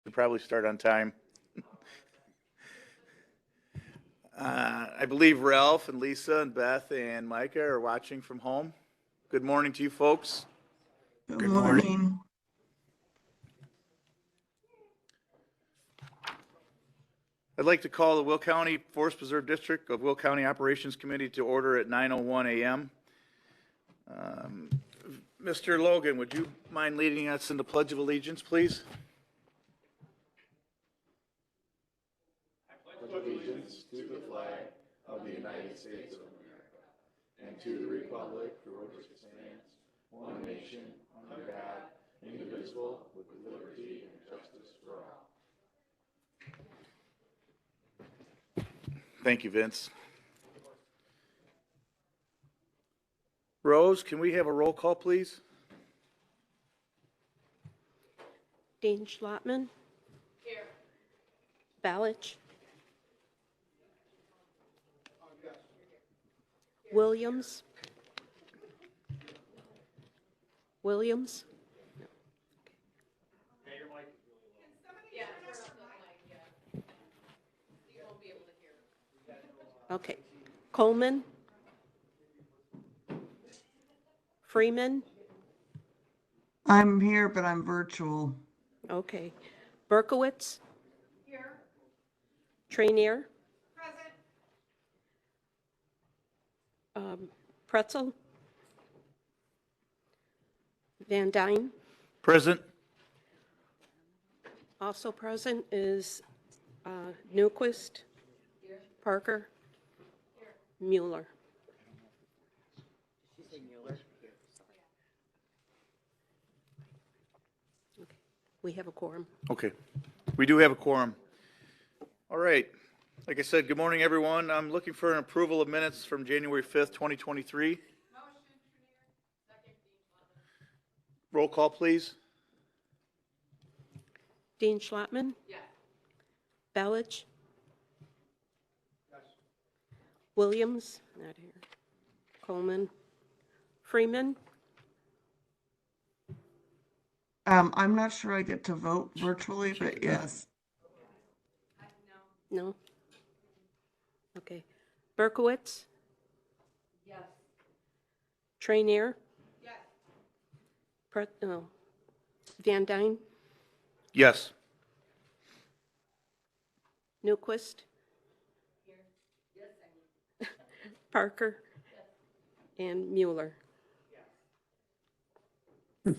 Should probably start on time. I believe Ralph and Lisa and Beth and Micah are watching from home. Good morning to you folks. Good morning. I'd like to call the Will County Forest Preserve District of Will County Operations Committee to order at 9:01 a.m. Mr. Logan, would you mind leading us in the Pledge of Allegiance, please? I pledge allegiance to the flag of the United States of America and to the republic for which it stands, one nation, under God, indivisible, with liberty and justice for all. Thank you, Vince. Rose, can we have a roll call, please? Dean Schlotman. Here. Balich. Williams. Williams. Okay. Coleman. Freeman. I'm here, but I'm virtual. Okay. Berkowitz. Here. Trainier. Present. Pretzel. Van Dyne. Present. Also present is Newquist. Here. Parker. Here. Mueller. Okay. We have a quorum. Okay. We do have a quorum. All right. Like I said, good morning, everyone. I'm looking for an approval of minutes from January 5th, 2023. Motion, second, roll call, please. Dean Schlotman. Yes. Balich. Yes. Williams. Not here. Coleman. Freeman. I'm not sure I get to vote virtually, but yes. No. Okay. Berkowitz. Yes. Trainier. Yes. Van Dyne. Yes. Newquist. Here. Yes. Parker. Yes. And Mueller. Yes.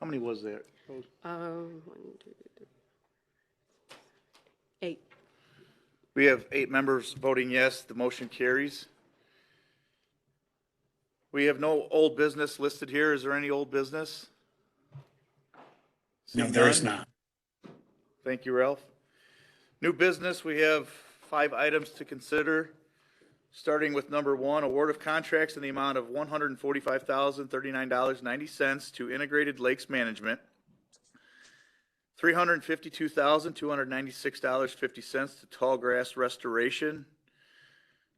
How many was there? 1, 2, 3, 8. We have 8 members voting yes. The motion carries. We have no old business listed here. Is there any old business? No, there is not. Thank you, Ralph. New business, we have 5 items to consider, starting with number 1, award of contracts in the amount of $145,039.90 to Integrated Lakes Management, $352,296.50 to Tallgrass Restoration,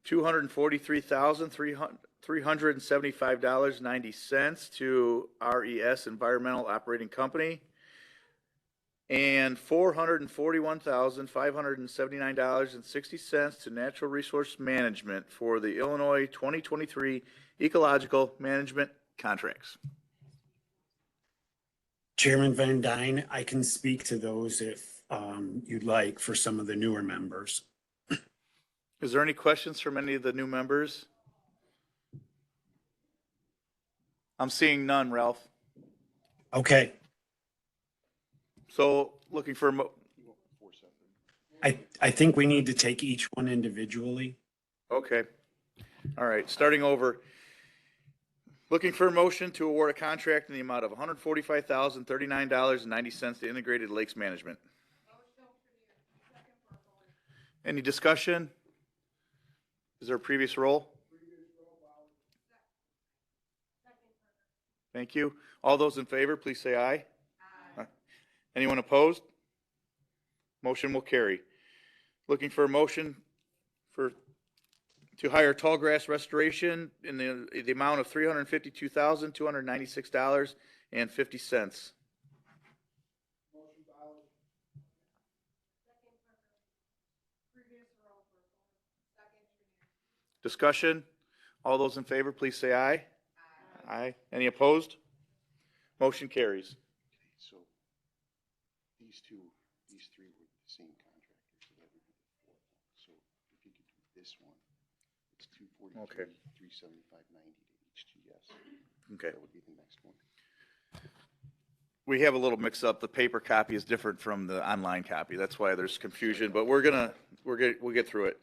$243,375.90 to RES Environmental Operating Company, and $441,579.60 to Natural Resource Management for the Illinois 2023 Ecological Management Contracts. Chairman Van Dyne, I can speak to those if you'd like for some of the newer members. Is there any questions from any of the new members? I'm seeing none, Ralph. Okay. So looking for I think we need to take each one individually. okay. All right, starting over. Looking for a motion to award a contract in the amount of $145,039.90 to Integrated Lakes Management. Any discussion? Is there a previous roll? Thank you. All those in favor, please say aye. Aye. Anyone opposed? Motion will carry. Looking for a motion to hire Tallgrass Restoration in the amount of $352,296.50. Discussion? All those in favor, please say aye. Aye. Any opposed? Motion carries. So these three were the same contractor, so that would be the fourth one. So if you could do this one, it's Okay. 243, 375.90 to each GS. Okay. That would be the next one. We have a little mix up. The paper copy is different from the online copy. That's why there's confusion, but we'll get through it.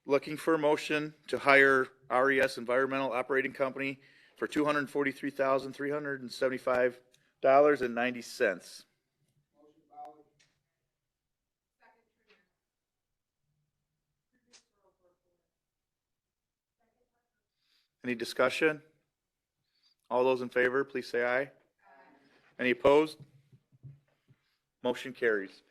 Looking for a motion to hire RES Environmental Operating Company for $243,375.90. Any discussion? All those in favor, please say aye. Any opposed? Motion carries.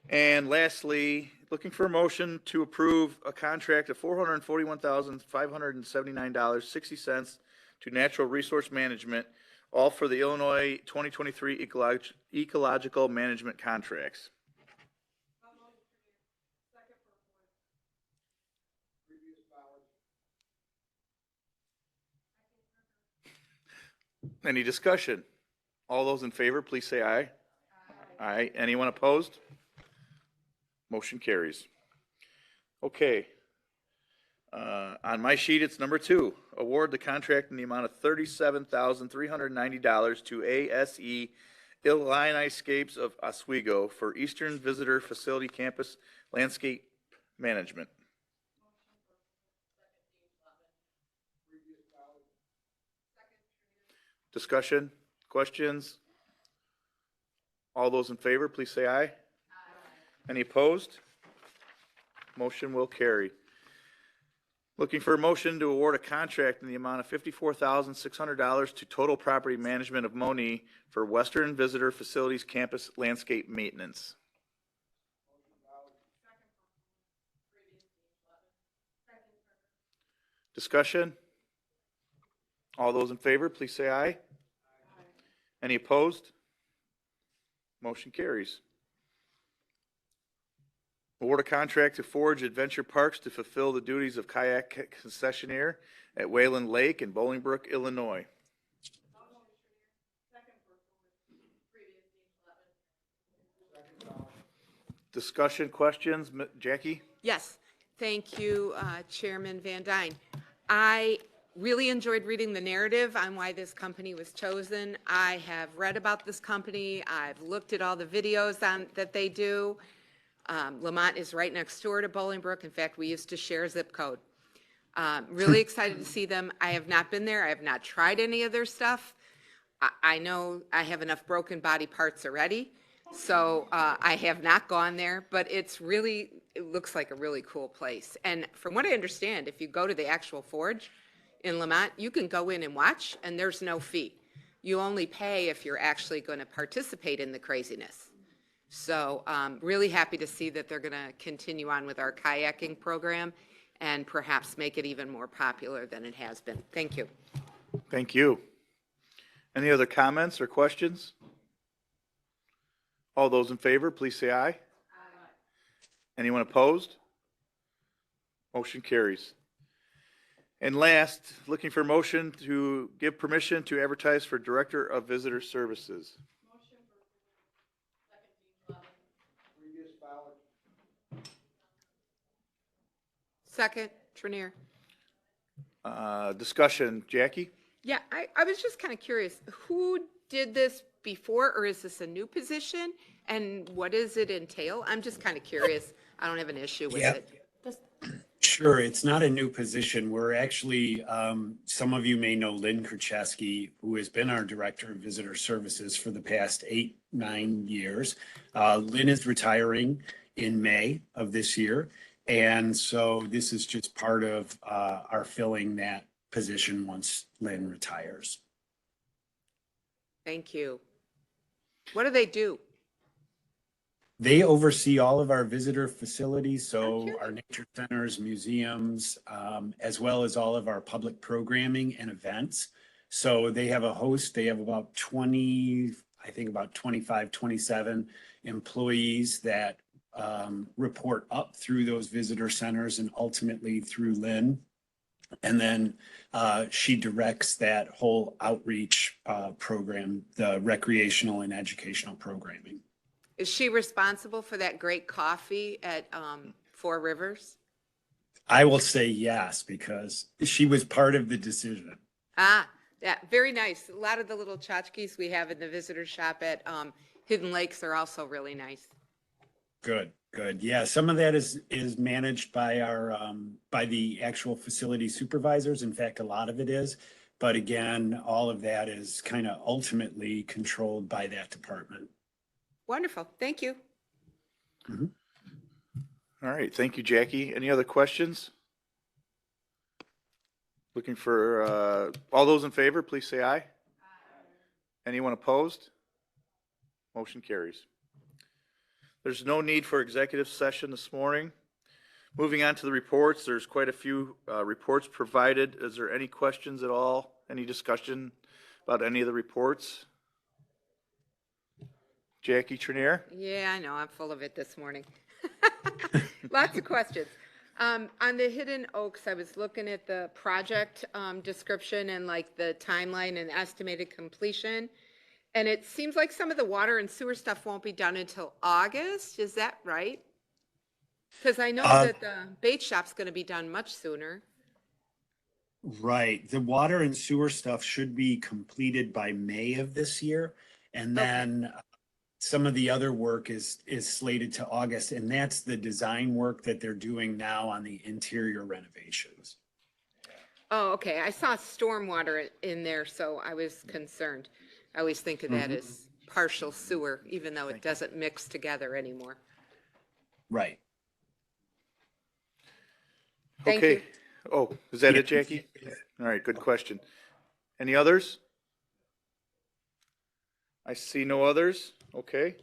And lastly, looking for a motion to approve a contract of $441,579.60 to Natural Resource Management, all for the Illinois 2023 Ecological Management Contracts. Any discussion? All those in favor, please say aye. Aye. Anyone opposed? Motion carries. Okay. On my sheet, it's number 2. Award the contract in the amount of $37,390 to ASE Landscapes of Oswego for Eastern Visitor Facility Campus Landscape Management. Discussion? Questions? All those in favor, please say aye. Aye. Any opposed? Motion will carry. Looking for a motion to award a contract in the amount of $54,600 to Total Property Management of Moni for Western Visitor Facilities Campus Landscape Maintenance. Discussion? All those in favor, please say aye. Aye. Any opposed? Motion carries. Award a contract to Forge Adventure Parks to fulfill the duties of kayak concessionaire at Wayland Lake in Bolingbrook, Illinois. Discussion, questions? Jackie? Yes, thank you, Chairman Van Dyne. I really enjoyed reading the narrative on why this company was chosen. I have read about this company. I've looked at all the videos that they do. Lamont is right next door to Bolingbrook. In fact, we used to share a zip code. Really excited to see them. I have not been there. I have not tried any of their stuff. I know I have enough broken body parts already, so I have not gone there, but it looks like a really cool place. And from what I understand, if you go to the actual forge in Lamont, you can go in and watch, and there's no fee. You only pay if you're actually going to participate in the craziness. So really happy to see that they're going to continue on with our kayaking program and perhaps make it even more popular than it has been. Thank you. Thank you. Any other comments or questions? All those in favor, please say aye. Aye. Anyone opposed? Motion carries. And last, looking for a motion to give permission to advertise for Director of Visitor Services. Second, Trenier. Discussion, Jackie? Yeah, I was just kind of curious, who did this before, or is this a new position? And what does it entail? I'm just kind of curious. I don't have an issue with it. Sure, it's not a new position. We're actually, some of you may know Lynn Krzyzewski, who has been our Director of Visitor Services for the past 8-9 years. Lynn is retiring in May of this year. And so this is just part of our filling that position once Lynn retires. Thank you. What do they do? They oversee all of our visitor facilities, so our nature centers, museums, as well as all of our public programming and events. So they have a host. They have about 20, I think about 25, 27 employees that report up through those visitor centers and ultimately through Lynn. And then she directs that whole outreach program, the recreational and educational programming. Is she responsible for that great coffee at Four Rivers? I will say yes, because she was part of the decision. Ah, yeah, very nice. A lot of the little tchotchkes we have in the visitor shop at Hidden Lakes are also really nice. Good, good. Yeah, some of that is managed by our by the actual facility supervisors. In fact, a lot of it is. But again, all of that is kind of ultimately controlled by that department. Wonderful. Thank you. Mhm. All right, thank you, Jackie. Any other questions? Looking for, all those in favor, please say aye. Anyone opposed? Motion carries. There's no need for executive session this morning. Moving on to the reports, there's quite a few reports provided. Is there any questions at all? Any discussion about any of the reports? Jackie Trenier? Yeah, I know. I'm full of it this morning. Lots of questions. On the Hidden Oaks, I was looking at the project description and like the timeline and estimated completion. And it seems like some of the water and sewer stuff won't be done until August. Is that right? Because I know that the bait shop's going to be done much sooner. Right. The water and sewer stuff should be completed by May of this year. And Okay. then some of the other work is slated to August, and that's the design work that they're doing now on the interior renovations. Oh, okay. I saw stormwater in there, so I was concerned. I always think of that as partial sewer, even though it doesn't mix together anymore. Right. Thank Okay. you. Oh, is that Yeah. it, Jackie? All right, good question. Any others? I see no others. Okay.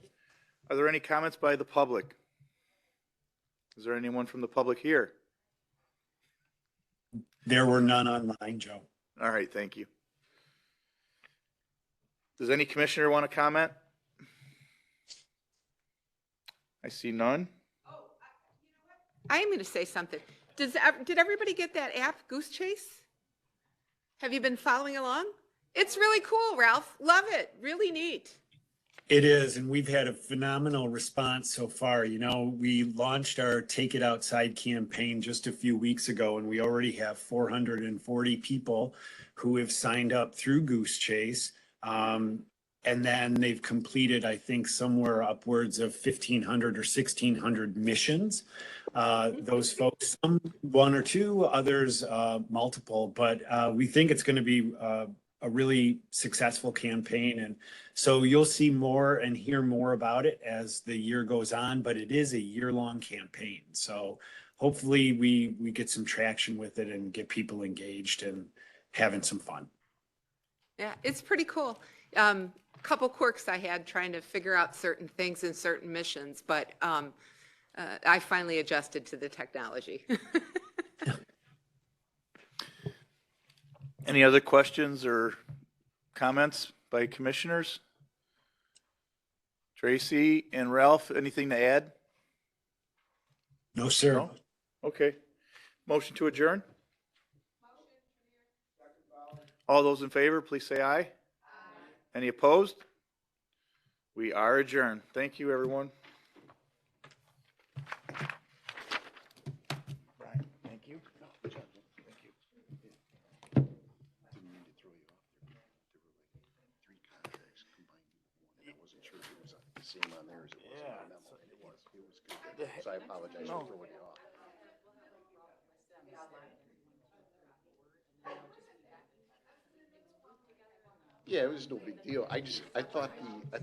Are there any comments by the public? Is there anyone from the public here? There were none online, Joe. All right, thank you. Does any commissioner want to comment? I see none. I am going to say something. Did everybody get that app, Goose Chase? Have you been following along? It's really cool, Ralph. Love it. Really neat. It is, and we've had a phenomenal response so far. You know, we launched our Take It Outside campaign just a few weeks ago, and we already have 440 people who have signed up through Goose Chase. And then they've completed, I think, somewhere upwards of 1,500 or 1,600 missions. Those folks, some one or two, others multiple, but we think it's going to be a really successful campaign. And so you'll see more and hear more about it as the year goes on, but it is a year-long campaign. So hopefully we get some traction with it and get people engaged and having some fun. Yeah, it's pretty cool. Couple quirks I had trying to figure out certain things in certain missions, but I finally adjusted to the technology. Any other questions or comments by commissioners? Tracy and Ralph, anything to add? No, sir. No? Okay. Motion to adjourn? All those in favor, please say aye. Any opposed? We are adjourned. Thank you, everyone. Brian, thank you. Good job, Jim. Thank you. Didn't mean to throw you off there. There were like 3 contracts combined into one. I wasn't sure if it was the same on there as it was on my memo. It was. It was good. So I apologize for throwing you off. Yeah, it was no big deal. I thought the,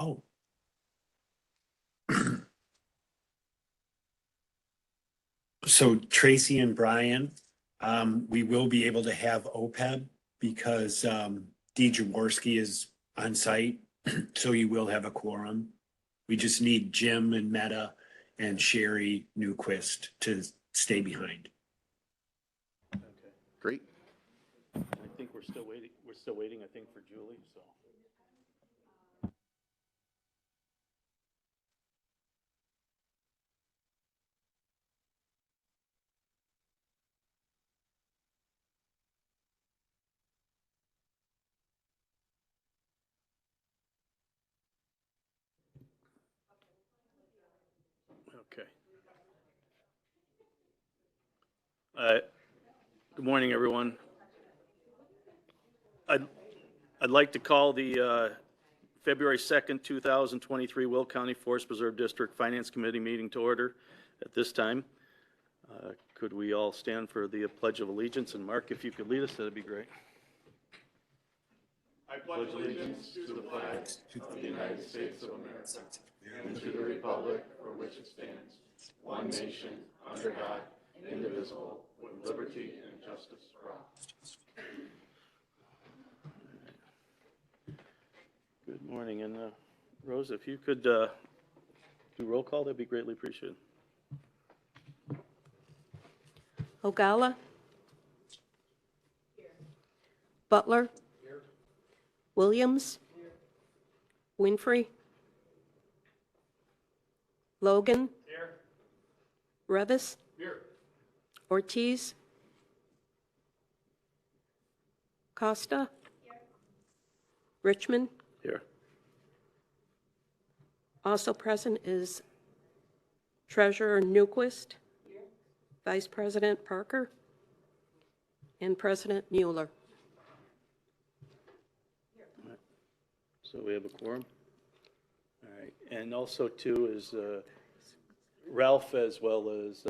Oh. So Tracy and Brian, we will be able to have OPEB because Dee Jaworski is on site, so you will have a quorum. We just need Jim and Meta and Sherry Newquist to stay behind. Okay. Great. I think we're still waiting, I think, for Julie, so. Okay. Good morning, everyone. I'd like to call the February 2nd, 2023 Will County Forest Preserve District Finance Committee meeting to order at this time. Could we all stand for the Pledge of Allegiance? And Mark, if you could lead us, that'd be great. I pledge allegiance to the flag of the United States of America and to the republic for which it stands, one nation, under God, indivisible, with liberty and justice for all. Good morning, and Rose, if you could do roll call, that'd be greatly appreciated. Ogala. Butler. Williams. Winfrey. Logan. Revis. Ortiz. Costa. Richmond. Here. Also present is Treasurer Newquist, Vice President Parker, and President Mueller. So we have a quorum. All right, and also too is Ralph, as well as,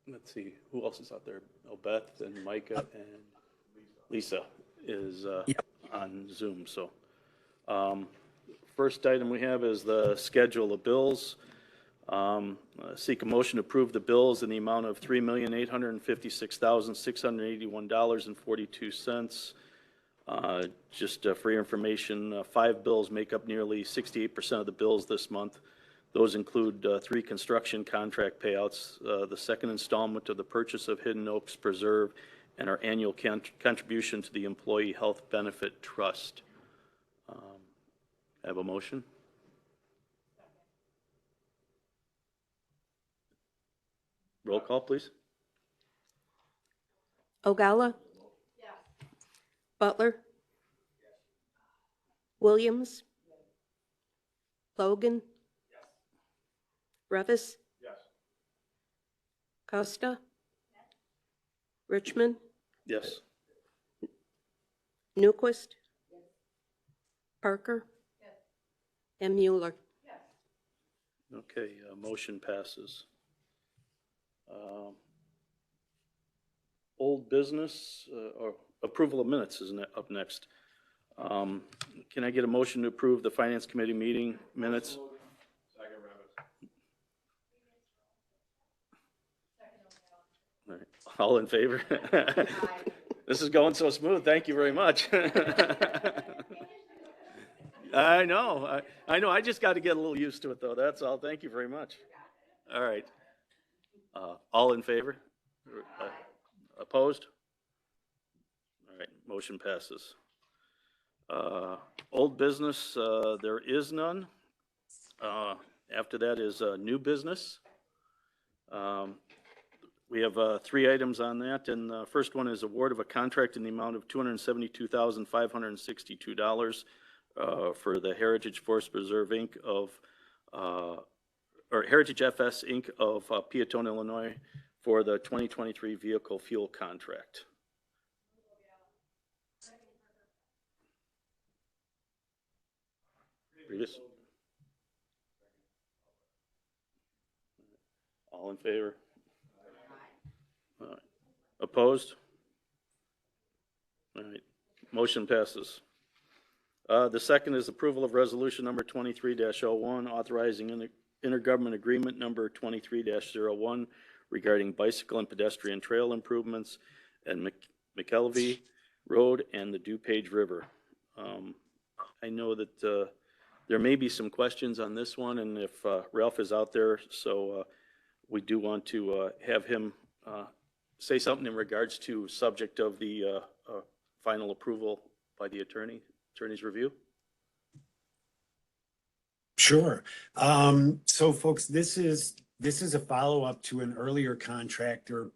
let's see, who else is out there? Oh, Beth and Micah and Lisa is on Zoom, so. First item we have is the schedule of bills. Seek a motion to approve the bills in the amount of $3,856,681.42. Just for your information, 5 bills make up nearly 68% of the bills this month. Those include 3 construction contract payouts, the second installment of the purchase of Hidden Oaks Preserve, and our annual contribution to the Employee Health Benefit Trust. I have a motion. Roll call, please. Ogala. Butler. Williams. Logan. Revis. Costa. Richmond. Yes. Newquist. Parker. And Mueller. Okay, motion passes. Old business, or approval of minutes is up next. Can I get a motion to approve the Finance Committee meeting minutes? All right. All in favor? This is going so smooth. Thank you very much. I know. I just got to get a little used to it, though. That's all. Thank you very much. All right. All in favor? Opposed? All right. Motion passes. Old business, there is none. After that is new business. We have 3 items on that, and the first one is award of a contract in the amount of $272,562 for the Heritage Forest Preserve Inc. or Heritage FS Inc. of Peatone, Illinois, for the 2023 vehicle fuel contract. Previous. All in favor? Opposed? All right, motion passes. The second is approval of resolution number 23-01, authorizing intergovernment agreement number 23-01 regarding bicycle and pedestrian trail improvements at McKelvey Road and the DuPage River. I know that there may be some questions on this one, and if Ralph is out there, so we do want to have him say something in regards to subject of the final approval by the attorney's review. Sure. So folks, this is a follow-up to an earlier contract or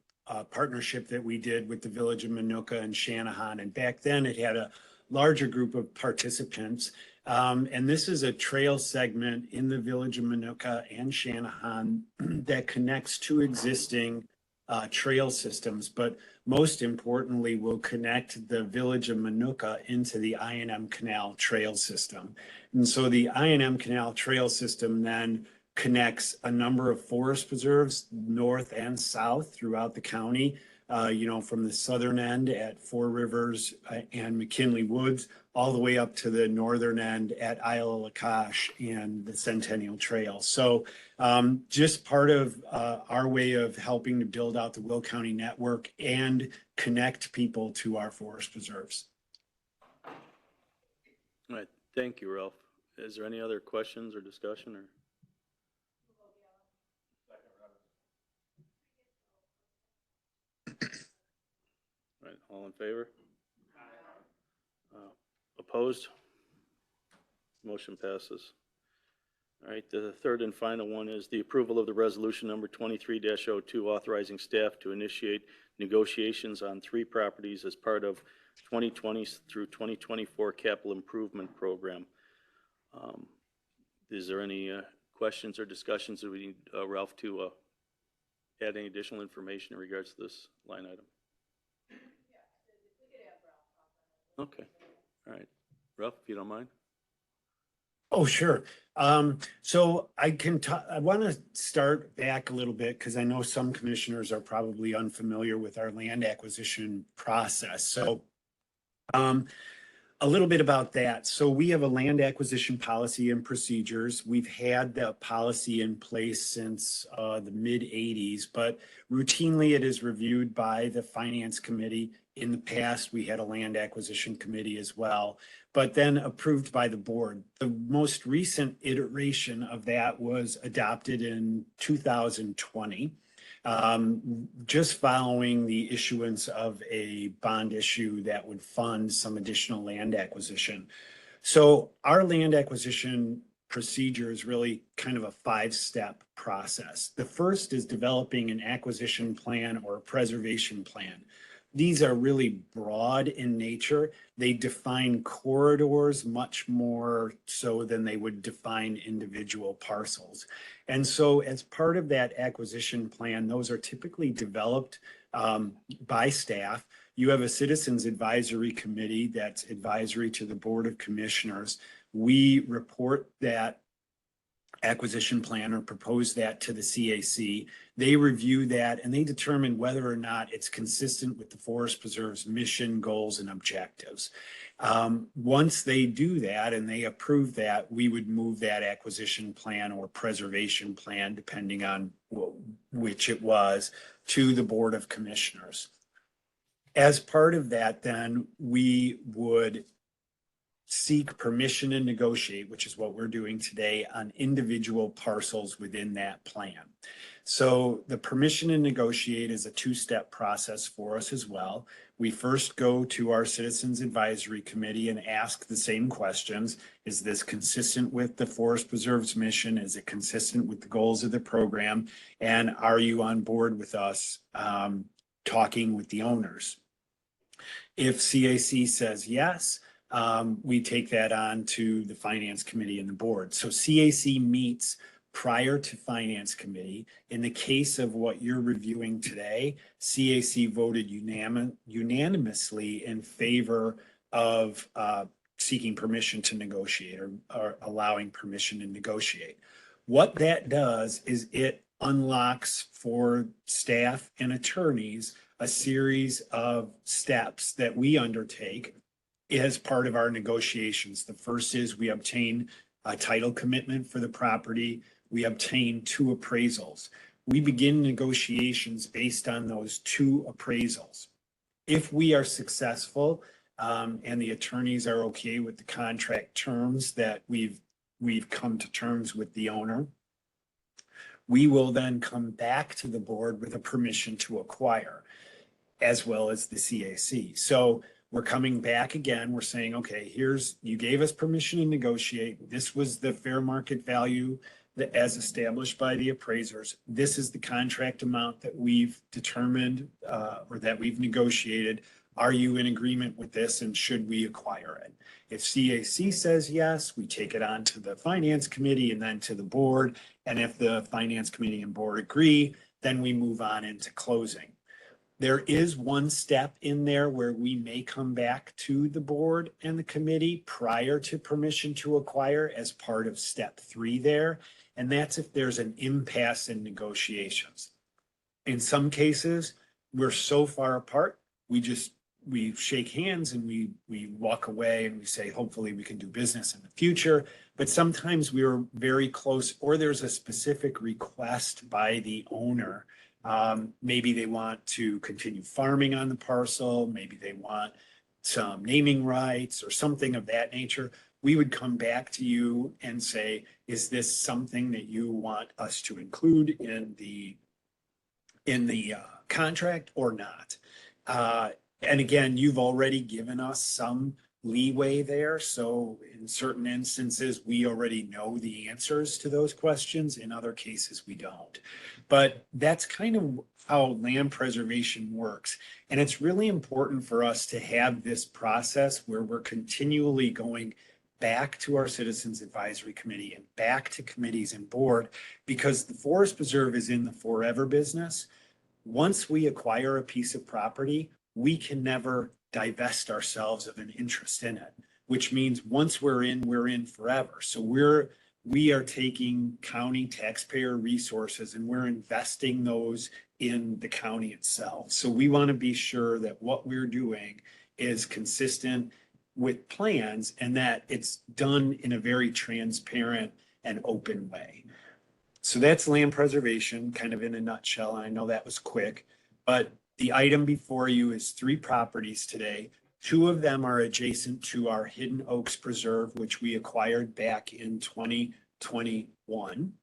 partnership that we did with the Village of Minooka and Shanahan. And back then it had a larger group of participants. And this is a trail segment in the Village of Minooka and Shanahan that connects two existing trail systems, but most importantly will connect the Village of Minooka into the I&M Canal Trail System. And so the I&M Canal Trail System then connects a number of forest preserves north and south throughout the county, from the southern end at Four Rivers and McKinley Woods, all the way up to the northern end at Isle of Lakash and the Centennial Trail. So just part of our way of helping to build out the Will County network and connect people to our forest preserves. All right, thank you, Ralph. Is there any other questions or discussion? Or? All right, all in favor? Opposed? Motion passes. All right, the third and final one is the approval of the resolution number 23-02, authorizing staff to initiate negotiations on 3 properties as part of 2020 through 2024 capital improvement program. Is there any questions or discussions that we need Ralph to add any additional information in regards to this line item? Okay, all right. Ralph, if you don't mind. Oh, sure. So I want to start back a little bit because I know some commissioners are probably unfamiliar with our land acquisition process. So a little bit about that. So we have a land acquisition policy and procedures. We've had the policy in place since the mid 80s, but routinely it is reviewed by the Finance Committee. In the past, we had a land acquisition committee as well, but then approved by the board. The most recent iteration of that was adopted in 2020. Just following the issuance of a bond issue that would fund some additional land acquisition. So our land acquisition procedure is really kind of a 5-step process. The first is developing an acquisition plan or a preservation plan. These are really broad in nature. They define corridors much more so than they would define individual parcels. And so as part of that acquisition plan, those are typically developed by staff. You have a citizens advisory committee that's advisory to the Board of Commissioners. We report that acquisition plan or propose that to the CAC. They review that and they determine whether or not it's consistent with the Forest Preserve's mission, goals, and objectives. Once they do that and they approve that, we would move that acquisition plan or preservation plan, depending on which it was, to the Board of Commissioners. As part of that, then we would seek permission and negotiate, which is what we're doing today, on individual parcels within that plan. So the permission and negotiate is a 2-step process for us as well. We first go to our Citizens Advisory Committee and ask the same questions. Is this consistent with the Forest Preserve's mission? Is it consistent with the goals of the program? And are you on board with us talking with the owners? If CAC says yes, we take that on to the Finance Committee and the board. So CAC meets prior to Finance Committee. In the case of what you're reviewing today, CAC voted unanimously in favor of seeking permission to negotiate or allowing permission to negotiate. What that does is it unlocks for staff and attorneys a series of steps that we undertake as part of our negotiations. The first is we obtain a title commitment for the property. We obtain 2 appraisals. We begin negotiations based on those 2 appraisals. If we are successful, and the attorneys are okay with the contract terms that we've come to terms with the owner, we will then come back to the board with a permission to acquire, as well as the CAC. So we're coming back again. We're saying, okay, you gave us permission to negotiate. This was the fair market value that, as established by the appraisers. This is the contract amount that we've determined, or that we've negotiated. Are you in agreement with this, and should we acquire it? If CAC says yes, we take it on to the finance committee and then to the board. And if the finance committee and board agree, then we move on into closing. There is one step in there where we may come back to the board and the committee prior to permission to acquire as part of step 3 there. And that's if there's an impasse in negotiations. In some cases, we're so far apart, we shake hands and we walk away and we say, hopefully we can do business in the future. But sometimes we're very close, or there's a specific request by the owner. Maybe they want to continue farming on the parcel. Maybe they want some naming rights or something of that nature. We would come back to you and say, is this something that you want us to include in the contract or not? And again, you've already given us some leeway there. So in certain instances, we already know the answers to those questions. In other cases, we don't. But that's kind of how land preservation works. And it's really important for us to have this process where we're continually going back to our Citizens Advisory Committee and back to committees and board, because the Forest Preserve is in the forever business. Once we acquire a piece of property, we can never divest ourselves of an interest in it, which means once we're in forever. So we are taking county taxpayer resources and we're investing those in the county itself. So we want to be sure that what we're doing is consistent with plans and that it's done in a very transparent and open way. So that's land preservation kind of in a nutshell. I know that was quick, but the item before you is 3 properties today. 2 of them are adjacent to our Hidden Oaks Preserve, which we acquired back in 2021.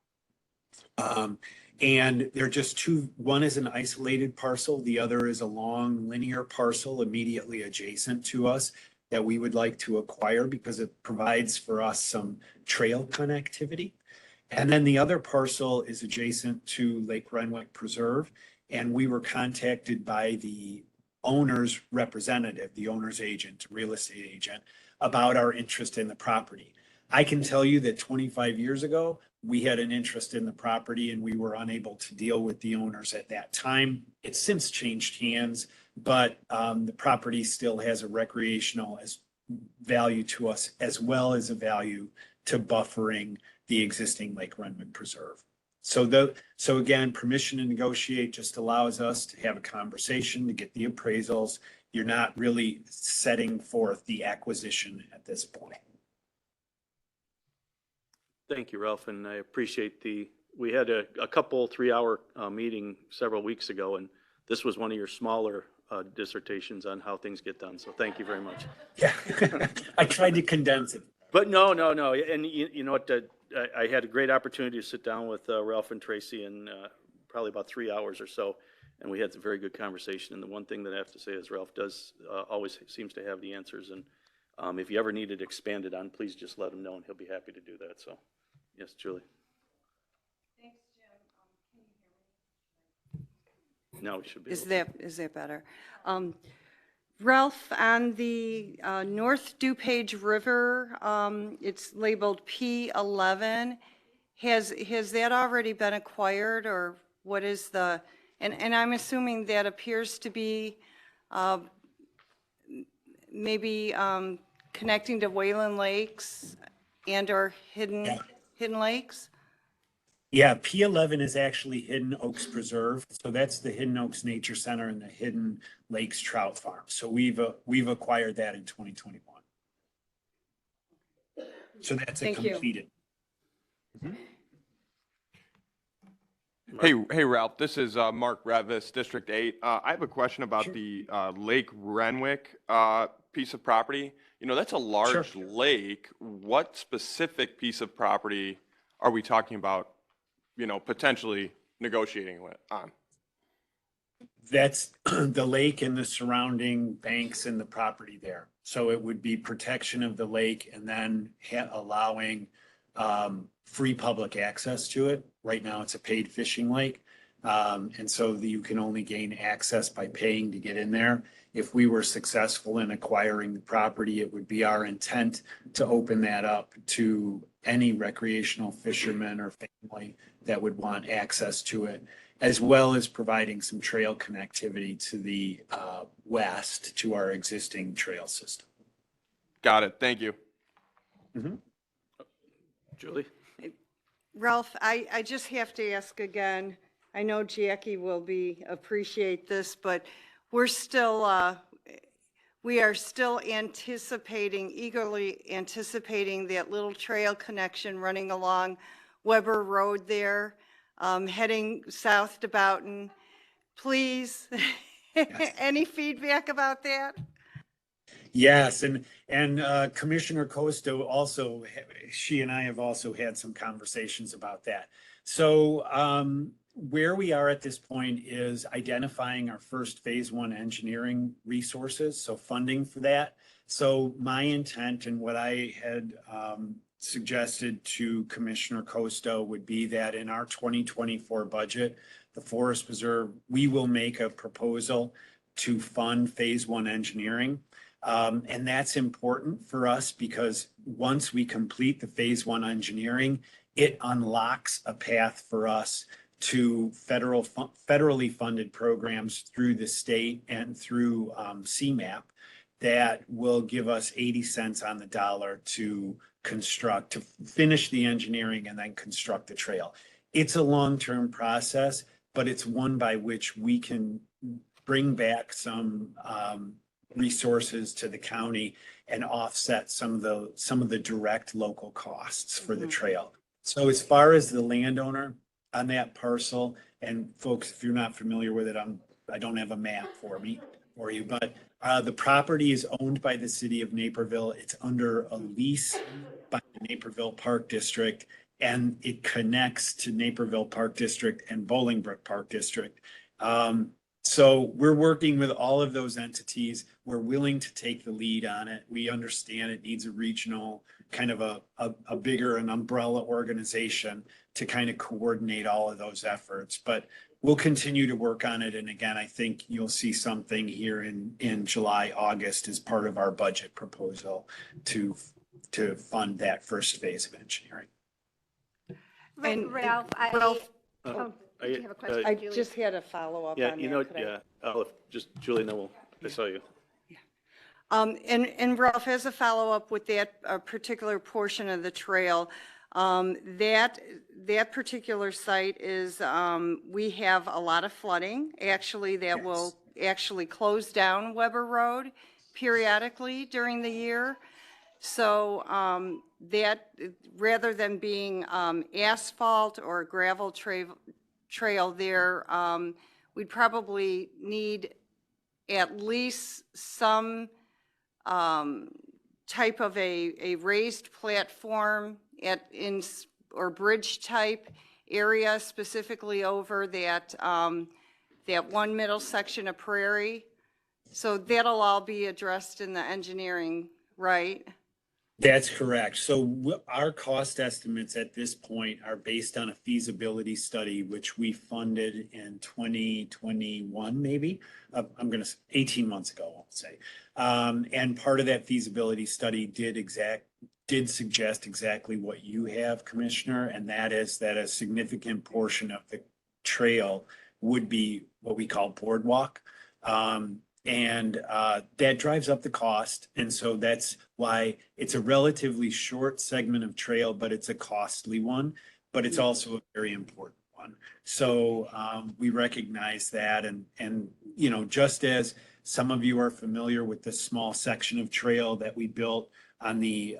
And they're just 2. One is an isolated parcel. The other is a long linear parcel immediately adjacent to us that we would like to acquire because it provides for us some trail connectivity. And then the other parcel is adjacent to Lake Renwick Preserve. And we were contacted by the owner's representative, the owner's agent, real estate agent, about our interest in the property. I can tell you that 25 years ago, we had an interest in the property and we were unable to deal with the owners at that time. It's since changed hands, but the property still has a recreational value to us, as well as a value to buffering the existing Lake Renwick Preserve. So again, permission to negotiate just allows us to have a conversation, to get the appraisals. You're not really setting forth the acquisition at this point. Thank you, Ralph, and I appreciate we had a couple 3-hour meeting several weeks ago, and this was one of your smaller dissertations on how things get done, so thank you very much. Yeah, I tried to condense it. But no, and you know what, I had a great opportunity to sit down with Ralph and Tracy in probably about 3 hours or so, and we had a very good conversation, and the one thing that I have to say is Ralph does always seems to have the answers, and if you ever need it expanded on, please just let him know, and he'll be happy to do that, so. Yes, Julie. Thanks, Jim. Can you hear me? No, we should be. Is that better? Ralph, on the North DuPage River, it's labeled P11. Has that already been acquired, or what is the? And I'm assuming that appears to be maybe connecting to Wayland Lakes and or Hidden Lakes? Yeah, P11 is actually Hidden Oaks Preserve. So that's the Hidden Oaks Nature Center and the Hidden Lakes Trout Farm. So we've acquired that in 2021. So that's a Thank you. completed. Hey, Ralph, this is Mark Revis, District 8. I have a question about the Lake Renwick piece of property. You know, that's a large lake. What specific piece of property are we talking about, you know, potentially negotiating on? That's the lake and the surrounding banks and the property there. So it would be protection of the lake and then allowing free public access to it. Right now, it's a paid fishing lake. And so you can only gain access by paying to get in there. If we were successful in acquiring the property, it would be our intent to open that up to any recreational fisherman or family that would want access to it, as well as providing some trail connectivity to the west to our existing trail system. Got it. Thank you. Julie? Ralph, I just have to ask again, I know Jackie will appreciate this, but we are still eagerly anticipating that little trail connection running along Weber Road there, heading south to Boughton. Please, any feedback about that? Yes, and Commissioner Costa also, she and I have also had some conversations about that. So where we are at this point is identifying our first phase 1 engineering resources, so funding for that. So my intent and what I had suggested to Commissioner Costa would be that in our 2024 budget, the Forest Preserve, we will make a proposal to fund phase 1 engineering. And that's important for us because once we complete the phase 1 engineering, it unlocks a path for us to federally funded programs through the state and through CMAP that will give us 80 cents on the dollar to finish the engineering and then construct the trail. It's a long-term process, but it's one by which we can bring back some resources to the county and offset some of the direct local costs for the trail. So as far as the landowner on that parcel, and folks, if you're not familiar with it, I don't have a map for you, but the property is owned by the city of Naperville. It's under a lease by the Naperville Park District, and it connects to Naperville Park District and Bolingbrook Park District. So we're working with all of those entities. We're willing to take the lead on it. We understand it needs a regional, kind of a bigger and umbrella organization to kind of coordinate all of those efforts. But we'll continue to work on it. And again, I think you'll see something here in July, August as part of our budget proposal to fund that first phase of engineering. And Ralph, I you have a question, I Julie? just had a follow-up Yeah, on you that. know, Could I- yeah, I'll just, Julie, then I saw you. And Ralph, as a follow-up with that particular portion of the trail, that particular site is, we have a lot of flooding, actually, that will actually close down Weber Road periodically during the year. So that, rather than being asphalt or gravel trail there, we'd probably need at least some type of a raised platform or bridge type area specifically over that one middle section of prairie. So that'll all be addressed in the engineering, right? That's correct. So our cost estimates at this point are based on a feasibility study, which we funded in 2021, maybe. I'm going to 18 months ago, I'll say. And part of that feasibility study did suggest exactly what you have, Commissioner, and that is that a significant portion of the trail would be what we call boardwalk. And that drives up the cost. And so that's why it's a relatively short segment of trail, but it's a costly one, but it's also a very important one. So we recognize that. And, you know, just as some of you are familiar with the small section of trail that we built on the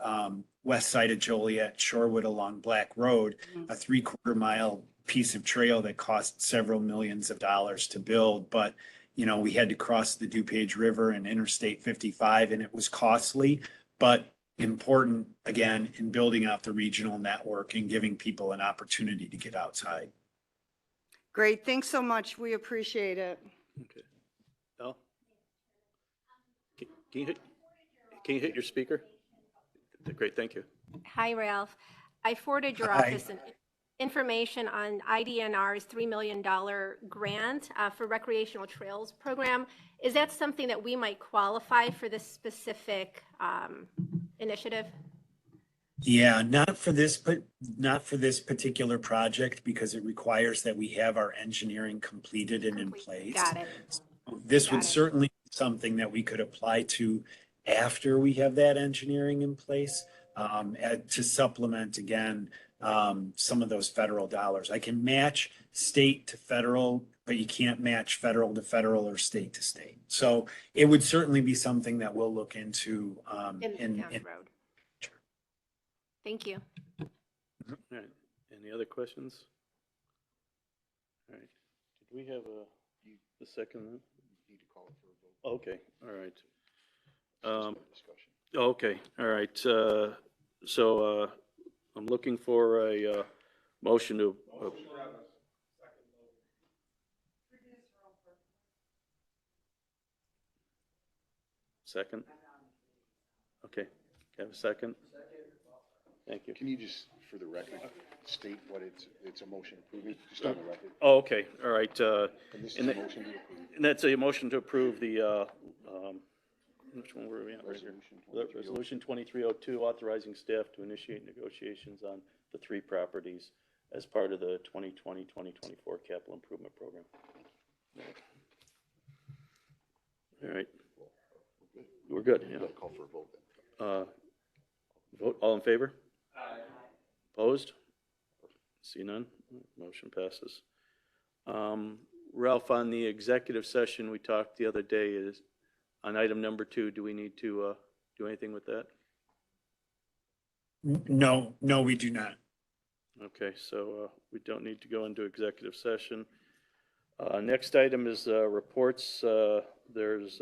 west side of Joliet, Shorewood along Black Road, a 3/4 mile piece of trail that cost several millions of dollars to build. But, you know, we had to cross the DuPage River and Interstate 55, and it was costly, but important, again, in building out the regional network and giving people an opportunity to get outside. Great, thanks so much. We appreciate it. Okay. Al? Can you hit your speaker? Great, thank you. Hi, Ralph. I forwarded your Hi. office information on IDNR's $3 million grant for recreational trails program. Is that something that we might qualify for this specific initiative? Yeah, not for this, but not for this particular project because it requires that we have our engineering completed and in place. Got it. This would Got it. certainly be something that we could apply to after we have that engineering in place, to supplement again, some of those federal dollars. I can match state to federal, but you can't match federal to federal or state to state. So it would certainly be something that we'll look into, Down the road. Thank you. All right. Any other questions? All right. Did we have the second? Need to call it for a vote. Okay, all right. Discussion. Okay, all right. So I'm looking for a motion to. Second? Okay, have a second? Thank you. Can you just, for the record, state what it's a motion approving, just on the record? Oh, okay, all right. And this is and a the- motion to approve. And that's a motion to approve the, which one were we on? Right here. Resolution 2302. Resolution 2302, authorizing staff to initiate negotiations on the 3 properties as part of the 2020-2024 capital improvement program. All right. We're good, You yeah. gotta call for a vote then. Vote, all in favor? Aye. Opposed? See none? Motion passes. Ralph, on the executive session we talked the other day is, on item number 2, do we need to do anything with that? No, we do not. Okay, so we don't need to go into executive session. Next item is reports. There's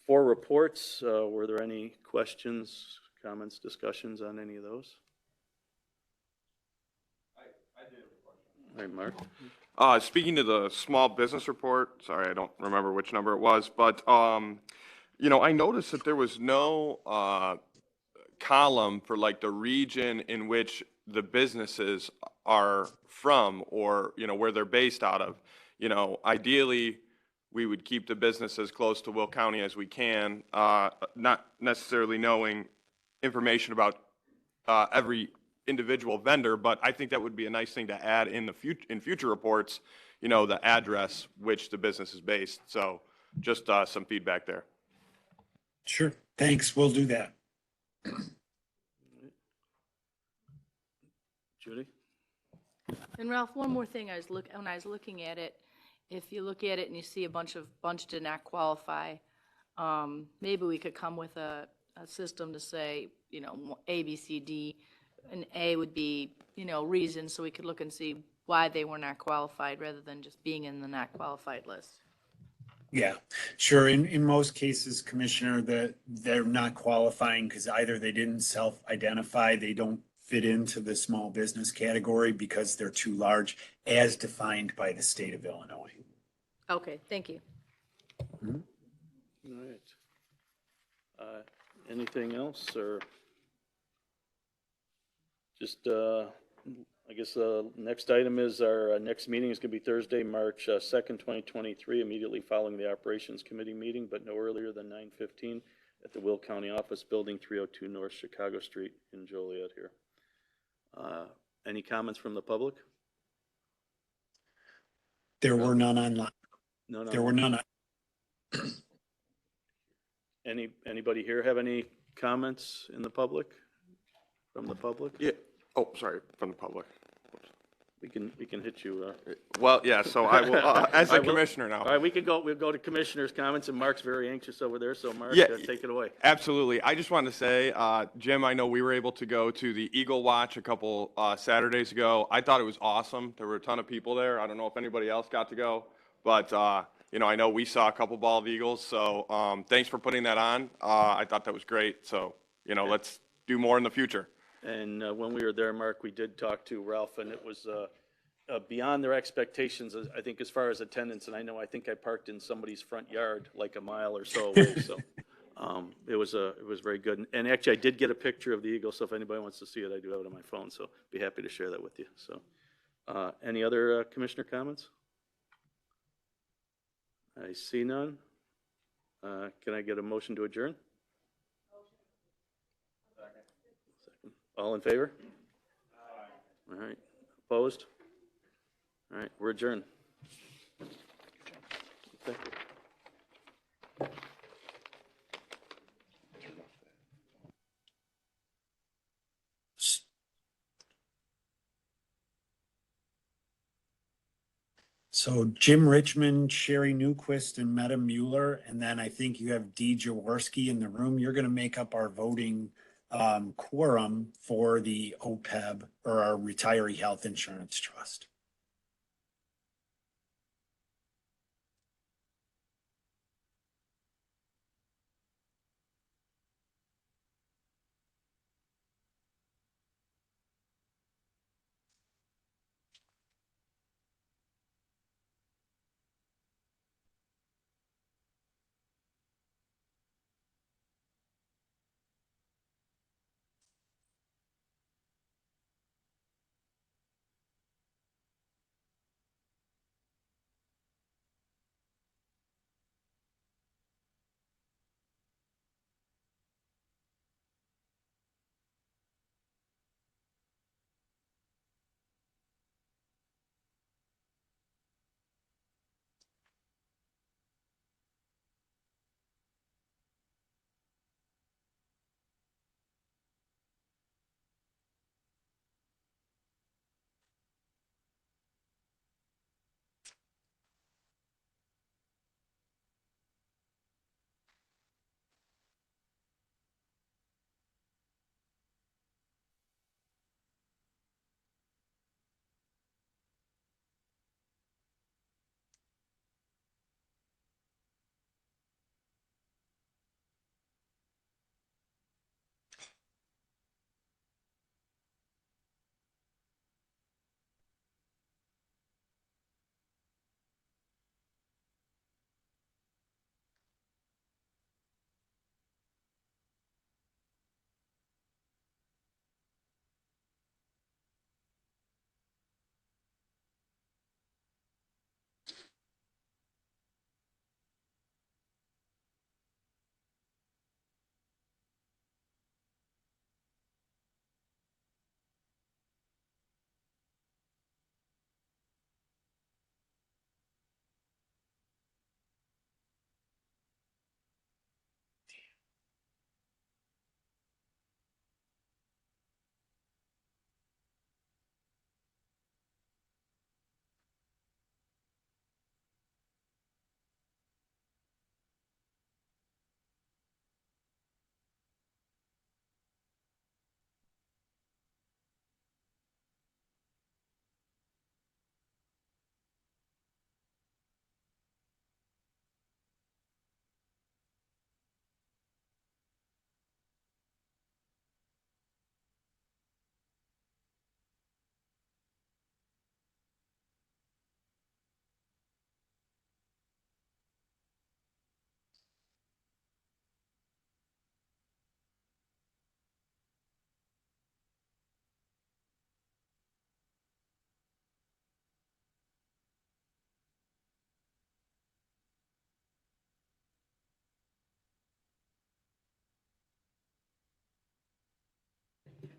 4 reports. Were there any questions, comments, discussions on any of those? I did have a question. All right, Mark. Speaking to the small business report, sorry, I don't remember which number it was, but, you know, I noticed that there was no column for like the region in which the businesses are from or, you know, where they're based out of. You know, ideally, we would keep the business as close to Will County as we can, not necessarily knowing information about every individual vendor, but I think that would be a nice thing to add in the future reports, you know, the address which the business is based. So just some feedback there. Sure, thanks, we'll do that. Judy? And Ralph, one more thing, when I was looking at it, if you look at it and you see a bunch did not qualify, maybe we could come with a system to say, you know, A, B, C, D, and A would be, you know, reason, so we could look and see why they were not qualified rather than just being in the not qualified list. Yeah, sure. In most cases, Commissioner, they're not qualifying because either they didn't self-identify, they don't fit into the small business category because they're too large as defined by the state of Illinois. Okay, thank you. All right. Anything else, or just, I guess next item is our next meeting is going to be Thursday, March 2nd, 2023, immediately following the Operations Committee meeting, but no earlier than 9:15 at the Will County Office Building, 302 North Chicago Street in Joliet here. Any comments from the public? There were none online. No. There were none. Anybody here have any comments in the public? From the public? Yeah. Oh, sorry, from the public. We can hit you. Well, yeah, so I will, as I a will- commissioner now. All right, we'll go to commissioners' comments, and Mark's very anxious over there, so Mark, Yeah. take it away. Absolutely. I just wanted to say, Jim, I know we were able to go to the Eagle Watch a couple Saturdays ago. I thought it was awesome. There were a ton of people there. I don't know if anybody else got to go, but you know, I know we saw a couple bald eagles. So thanks for putting that on. I thought that was great. So you know, let's do more in the future. And when we were there, Mark, we did talk to Ralph, and it was beyond their expectations, I think, as far as attendance. And I think I parked in somebody's front yard like a mile or so away. So it was very good. And actually, I did get a picture of the eagle. So if anybody wants to see it, I do have it on my phone. So be happy to share that with you. So any other commissioner comments? I see none. Can I get a motion to adjourn? Second. All in favor? All right. Opposed? All right, we're adjourned. Thank you. So Jim Richmond, Sherry Newquist, and Meta Mueller, and then I think you have Dee Jaworski in the room. You're going to make up our voting quorum for the OPEB, or our Retiree Health Insurance Trust.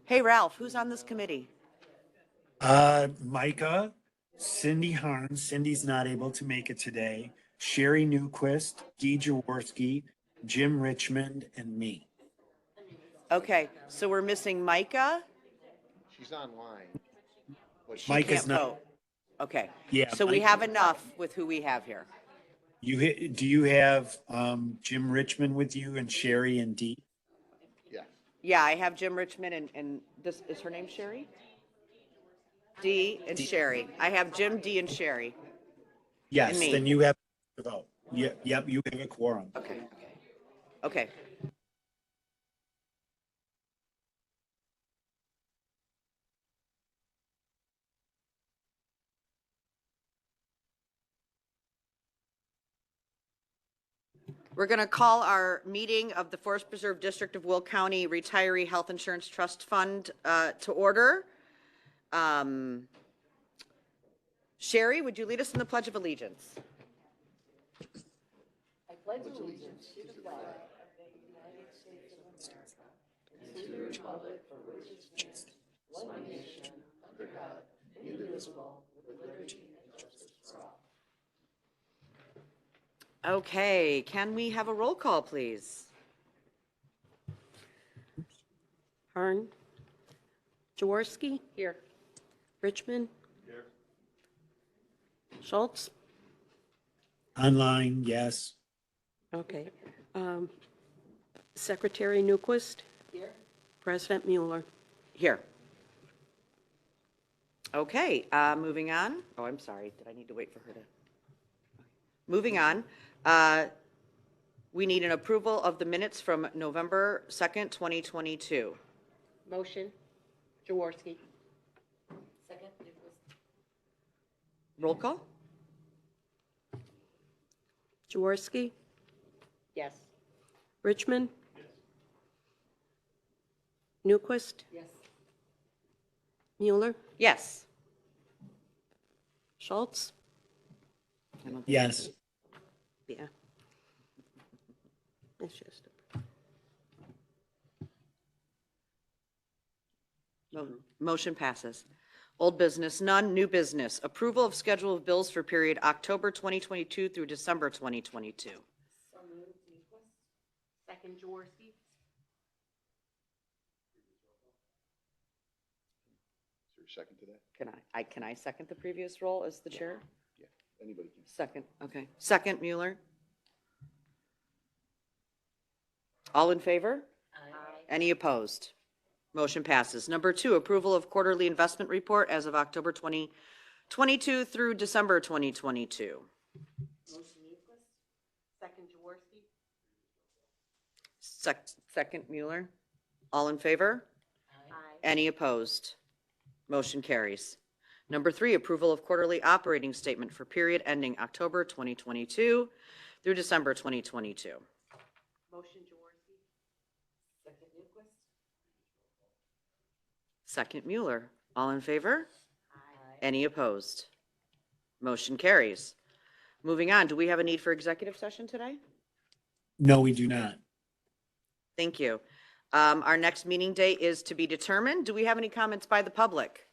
Hey, Ralph, who's on this committee? Micah, Cindy Harn. Cindy's not able to make it today. Sherry Newquist, Dee Jaworski, Jim Richmond, and me. Okay, so we're missing Micah. She's online, She Mike is can't not, vote. Okay. Yeah, So we Mike- have enough with who we have here. do you have Jim Richmond with you and Sherry and Dee? Yeah. Yeah, I have Jim Richmond and this, is her name Sherry? Dee and Sherry. I have Jim, Dee, and Sherry. Yes, me. then you have to vote. Yep, you have a quorum. Okay. Okay. We're going to call our meeting of the Forest Preserve District of Will County Retiree Health Insurance Trust Fund to order. Sherry, would you lead us in the Pledge of Allegiance? Okay, can we have a roll call, please? Harn. Jaworski. Here. Richmond. Here. Schultz. Online, yes. Okay. Secretary Newquist. Here. President Mueller. Here. Okay, moving on. Oh, I'm sorry. Did I need to wait for her to? Moving on. We need an approval of the minutes from November 2nd, 2022. Motion. Jaworski. Roll call? Jaworski. Yes. Richmond. Yes. Newquist. Yes. Mueller. Yes. Schultz. Yes. Yeah. It's just. Motion passes. Old business, none. New business. Approval of schedule of bills for period October 2022 through December 2022. So moved, Newquist. Second, Jaworski. Is there a second to that? Can I second the previous role as the chair? Yeah, anybody can. Second, okay. Second, Mueller. All in favor? Aye. Any opposed? Motion passes. Number 2, approval of quarterly investment report as of October 2022 through December 2022. Motion, Newquist. Second, Jaworski. Second, Mueller. All in favor? Aye. Any opposed? Motion carries. Number 3, approval of quarterly operating statement for period ending October 2022 through December 2022. Motion, Jaworski. Second, Newquist. Second, Mueller. All in favor? Aye. Any opposed? Motion carries. Moving on, do we have a need for executive session today? No, we do not. Thank you. Our next meeting date is to be determined. Do we have any comments by the public?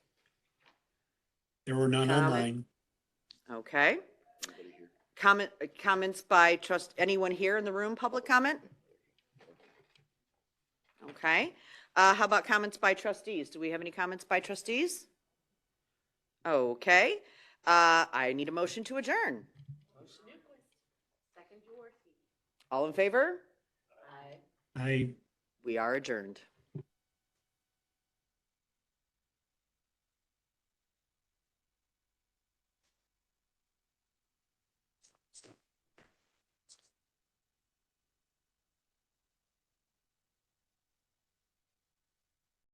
There were none Comment. online. Okay. Anybody here? Comments by anyone here in the room, public comment? Okay. How about comments by trustees? Do we have any comments by trustees? Okay. I need a motion to adjourn. Motion, Newquist. Second, Jaworski. All in favor? Aye. I We are adjourned.